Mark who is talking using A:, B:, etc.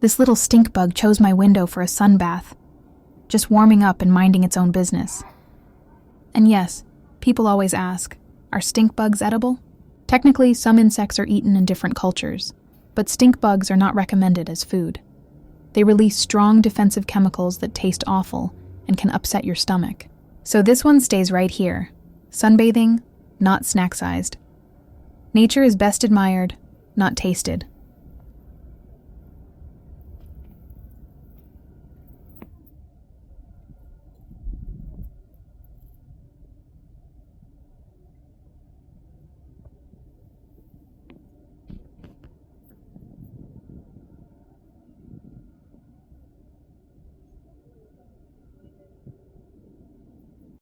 A: This little stink bug chose my window for a sun bath, just warming up and minding its own business. And yes, people always ask, are stink bugs edible? Technically, some insects are eaten in different cultures, but stink bugs are not recommended as food. They release strong defensive chemicals that taste awful and can upset your stomach. So this one stays right here. Sunbathing, not snack-sized. Nature is best admired, not tasted.